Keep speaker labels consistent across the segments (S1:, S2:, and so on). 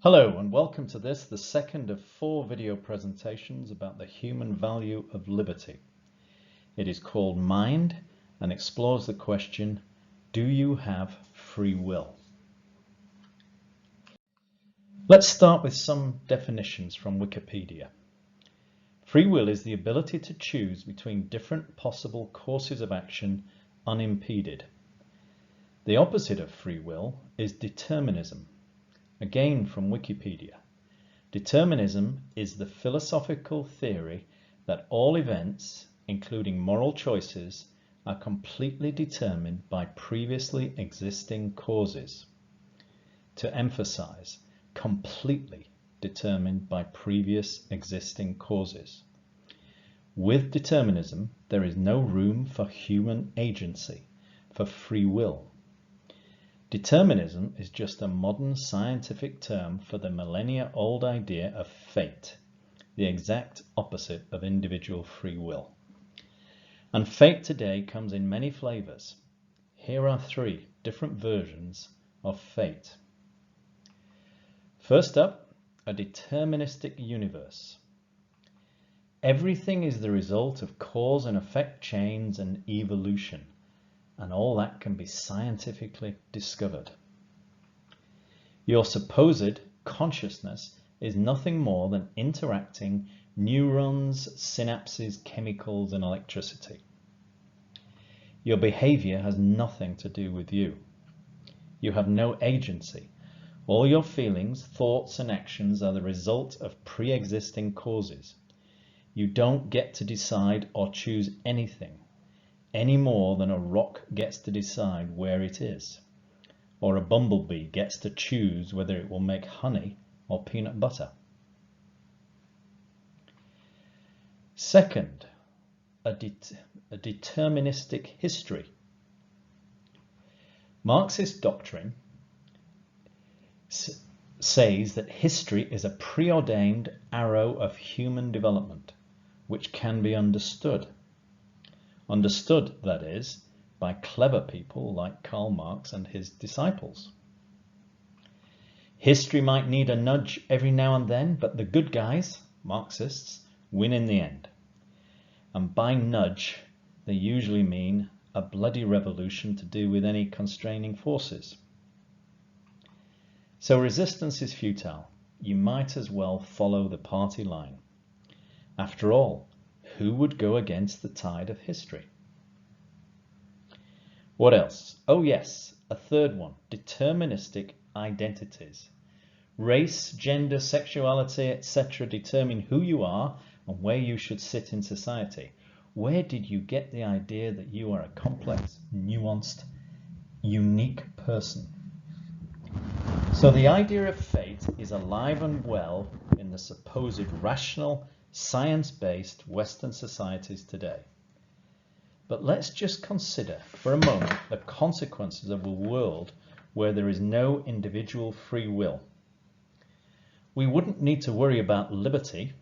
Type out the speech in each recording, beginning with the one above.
S1: Hello and welcome to this, the second of 4 video presentations about the human value of liberty. It is called Mind and explores the question, do you have free will? Let's start with some definitions from Wikipedia. Free will is the ability to choose between different possible courses of action unimpeded. The opposite of free will is determinism. Again from Wikipedia. Determinism is the philosophical theory that all events, including moral choices, are completely determined by previously existing causes. To emphasize, completely determined by previous existing causes. With determinism, there is no room for human agency, for free will. Determinism is just a modern scientific term for the millennia-old idea of fate, the exact opposite of individual free will. And fate today comes in many flavors. Here are 3 different versions of fate. First up, a deterministic universe. Everything is the result of cause and effect chains and evolution. And all that can be scientifically discovered. Your supposed consciousness is nothing more than interacting neurons, synapses, chemicals, and electricity. Your behavior has nothing to do with you. You have no agency. All your feelings, thoughts, and actions are the result of pre-existing causes. You don't get to decide or choose anything, any more than a rock gets to decide where it is, or a bumblebee gets to choose whether it will make honey or peanut butter. Second, a deterministic history. Marxist doctrine says that history is a preordained arrow of human development, which can be understood. Understood, that is, by clever people like Karl Marx and his disciples. History might need a nudge every now and then, but the good guys, Marxists, win in the end. And by nudge, they usually mean a bloody revolution to do with any constraining forces. So resistance is futile. You might as well follow the party line. After all, who would go against the tide of history? What else? Oh yes, a third one, deterministic identities. Race, gender, sexuality, etc. determine who you are and where you should sit in society. Where did you get the idea that you are a complex, nuanced, unique person? So the idea of fate is alive and well in the supposed rational, science-based Western societies today. But let's just consider for a moment the consequences of a world where there is no individual free will. We wouldn't need to worry about liberty,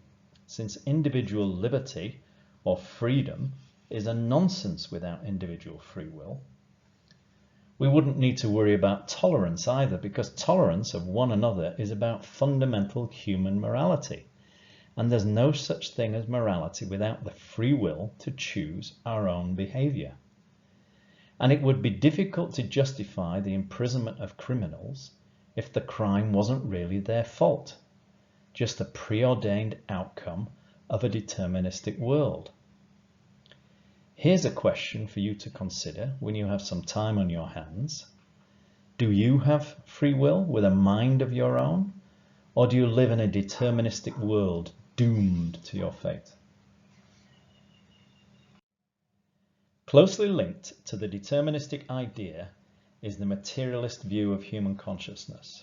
S1: since individual liberty or freedom is a nonsense without individual free will. We wouldn't need to worry about tolerance either, because tolerance of one another is about fundamental human morality. And there's no such thing as morality without the free will to choose our own behavior. And it would be difficult to justify the imprisonment of criminals if the crime wasn't really their fault, just a preordained outcome of a deterministic world. Here's a question for you to consider when you have some time on your hands. Do you have free will with a mind of your own? Or do you live in a deterministic world doomed to your fate? Closely linked to the deterministic idea is the materialist view of human consciousness.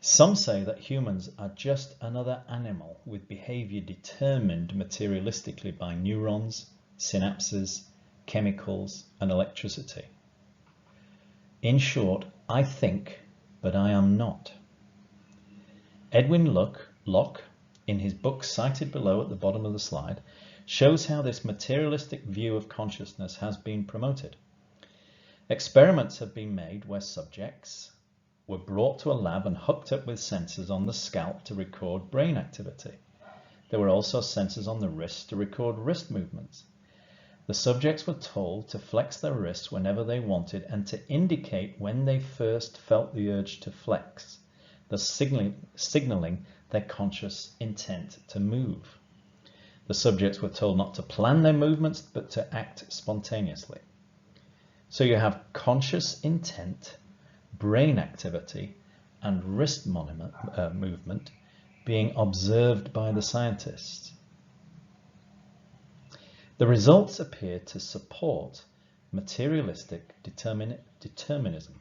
S1: Some say that humans are just another animal with behavior determined materialistically by neurons, synapses, chemicals, and electricity. In short, I think, but I am not. Edwin Locke, in his book cited below at the bottom of the slide, shows how this materialistic view of consciousness has been promoted. Experiments have been made where subjects, were brought to a lab and hooked up with sensors on the scalp to record brain activity. There were also sensors on the wrist to record wrist movements. The subjects were told to flex their wrists whenever they wanted and to indicate when they first felt the urge to flex, thus signaling their conscious intent to move. The subjects were told not to plan their movements but to act spontaneously. So you have conscious intent, brain activity, and wrist movement being observed by the scientists. The results appear to support materialistic determinism.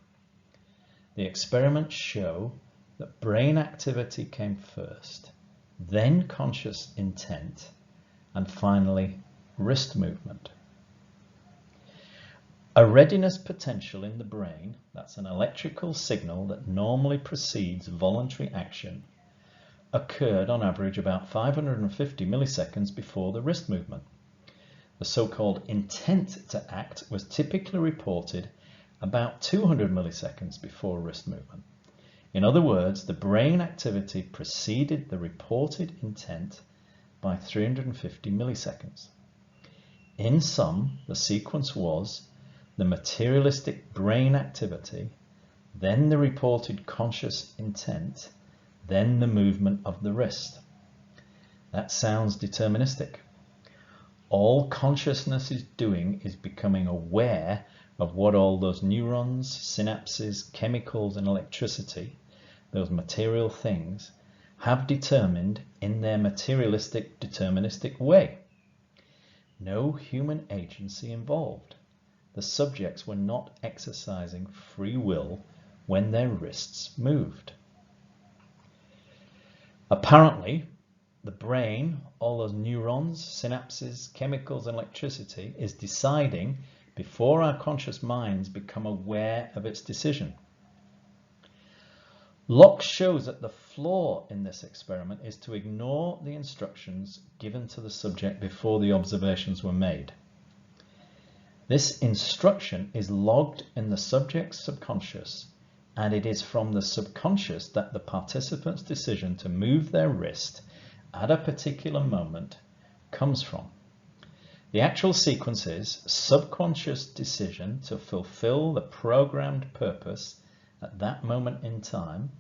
S1: The experiments show that brain activity came first, then conscious intent, and finally wrist movement. A readiness potential in the brain, that's an electrical signal that normally precedes voluntary action, occurred on average about 550 milliseconds before the wrist movement. The so-called intent to act was typically reported about 200 milliseconds before wrist movement. In other words, the brain activity preceded the reported intent by 350 milliseconds. In sum, the sequence was the materialistic brain activity, then the reported conscious intent, then the movement of the wrist. That sounds deterministic. All consciousness is doing is becoming aware of what all those neurons, synapses, chemicals, and electricity, those material things, have determined in their materialistic, deterministic way. No human agency involved. The subjects were not exercising free will when their wrists moved. Apparently, the brain, all those neurons, synapses, chemicals, and electricity, is deciding before our conscious minds become aware of its decision. Locke shows that the flaw in this experiment is to ignore the instructions given to the subject before the observations were made. This instruction is logged in the subject's subconscious, and it is from the subconscious that the participant's decision to move their wrist at a particular moment comes from. The actual sequence is subconscious decision to fulfill the programmed purpose at that moment in time,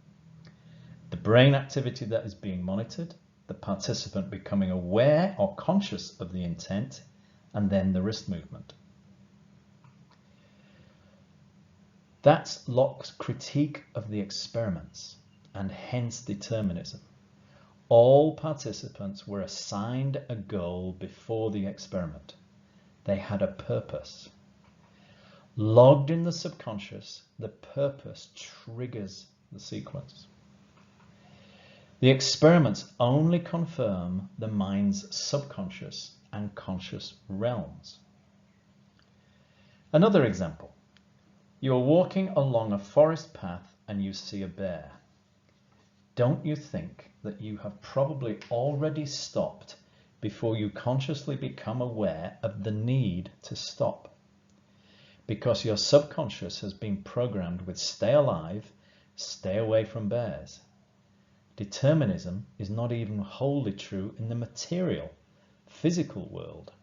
S1: the brain activity that is being monitored, the participant becoming aware or conscious of the intent, and then the wrist movement. That's Locke's critique of the experiments, and hence determinism. All participants were assigned a goal before the experiment. They had a purpose. Logged in the subconscious, the purpose triggers the sequence. The experiments only confirm the mind's subconscious and conscious realms. Another example. You are walking along a forest path and you see a bear. Don't you think that you have probably already stopped before you consciously become aware of the need to stop? Because your subconscious has been programmed with stay alive, stay away from bears. Determinism is not even wholly true in the material, physical world.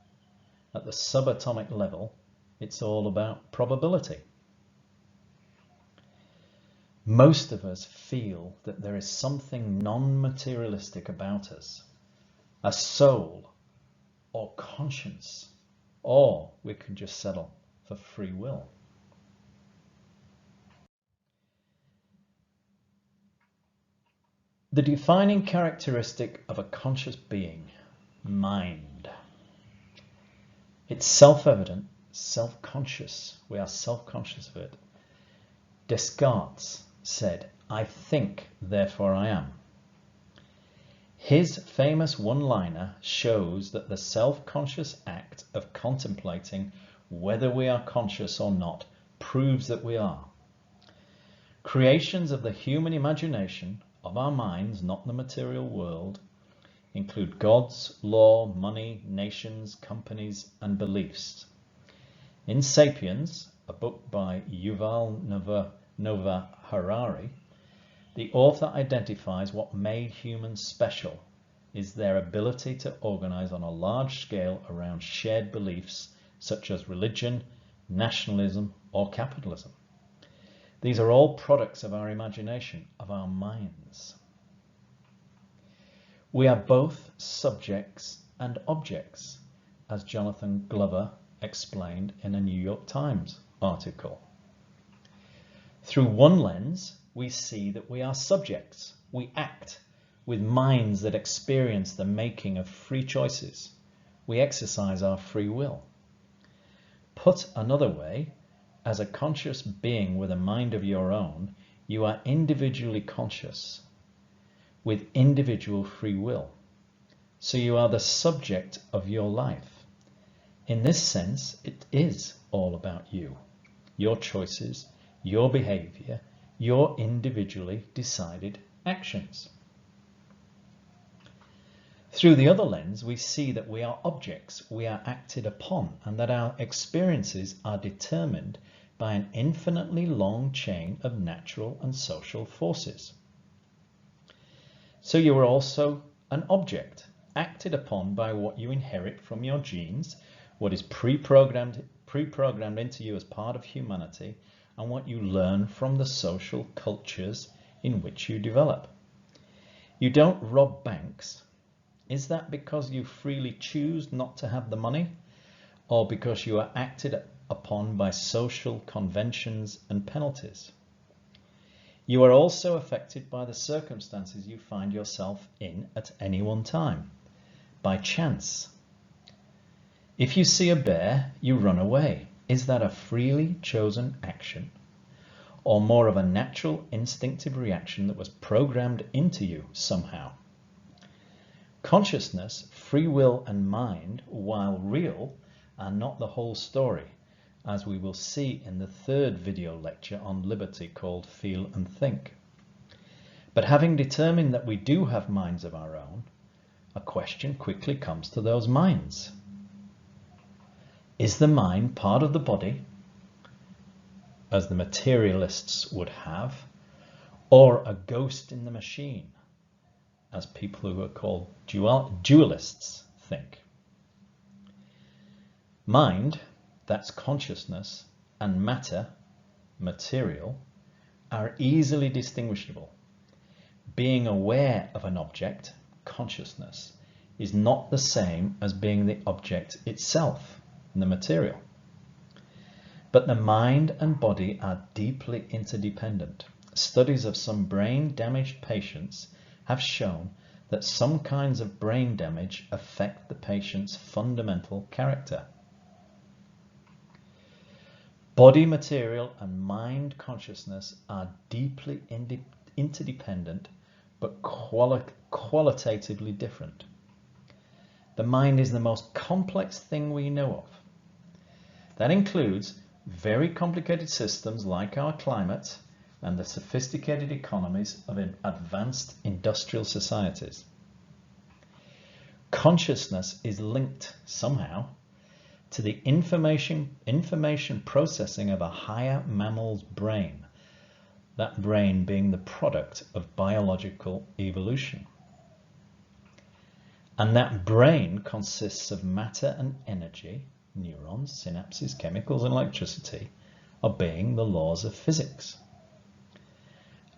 S1: At the subatomic level, it's all about probability. Most of us feel that there is something non-materialistic about us, a soul or conscience, or we can just settle for free will. The defining characteristic of a conscious being, mind. It's self-evident, self-conscious. We are self-conscious of it. Descartes said, "I think, therefore I am." His famous one-liner shows that the self-conscious act of contemplating whether we are conscious or not proves that we are. Creations of the human imagination, of our minds, not the material world, include gods, law, money, nations, companies, and beliefs. In Sapiens, a book by Yuval Nova Harari, the author identifies what made humans special is their ability to organize on a large scale around shared beliefs such as religion, nationalism, or capitalism. These are all products of our imagination, of our minds. We are both subjects and objects, as Jonathan Glover explained in a New York Times article. Through one lens, we see that we are subjects. We act with minds that experience the making of free choices. We exercise our free will. Put another way, as a conscious being with a mind of your own, you are individually conscious with individual free will. So you are the subject of your life. In this sense, it is all about you, your choices, your behavior, your individually decided actions. Through the other lens, we see that we are objects, we are acted upon, and that our experiences are determined by an infinitely long chain of natural and social forces. So you are also an object, acted upon by what you inherit from your genes, what is pre-programmed into you as part of humanity, and what you learn from the social cultures in which you develop. You don't rob banks. Is that because you freely choose not to have the money, or because you are acted upon by social conventions and penalties? You are also affected by the circumstances you find yourself in at any one time, by chance. If you see a bear, you run away. Is that a freely chosen action, or more of a natural instinctive reaction that was programmed into you somehow? Consciousness, free will, and mind, while real, are not the whole story, as we will see in the third video lecture on liberty called Feel and Think. But having determined that we do have minds of our own, a question quickly comes to those minds. Is the mind part of the body, as the materialists would have, or a ghost in the machine, as people who are called dualists think? Mind, that's consciousness, and matter, material, are easily distinguishable. Being aware of an object, consciousness, is not the same as being the object itself, the material. But the mind and body are deeply interdependent. Studies of some brain-damaged patients have shown that some kinds of brain damage affect the patient's fundamental character. Body material and mind consciousness are deeply interdependent, but qualitatively different. The mind is the most complex thing we know of. That includes very complicated systems like our climate and the sophisticated economies of advanced industrial societies. Consciousness is linked somehow to the information processing of a higher mammal's brain, that brain being the product of biological evolution. And that brain consists of matter and energy, neurons, synapses, chemicals, and electricity, obeying the laws of physics.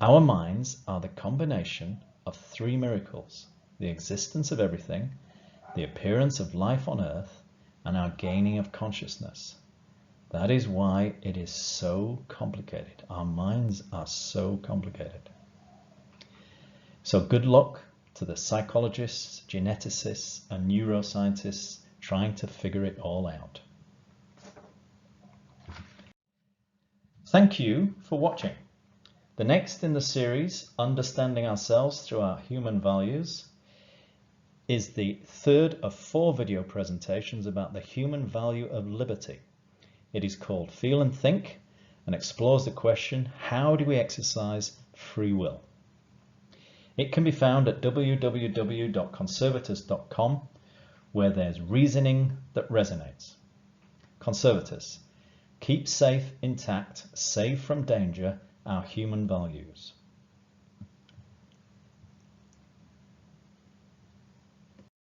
S1: Our minds are the combination of three miracles: the existence of everything, the appearance of life on earth, and our gaining of consciousness. That is why it is so complicated. Our minds are so complicated. So good luck to the psychologists, geneticists, and neuroscientists trying to figure it all out. Thank you for watching. The next in the series, Understanding Ourselves Through Our Human Values, is the third of 4 video presentations about the human value of liberty. It is called Feel and Think and explores the question, how do we exercise free will? It can be found at www.conservators.com, where there's reasoning that resonates. Conservators, keep safe, intact, safe from danger, our human values.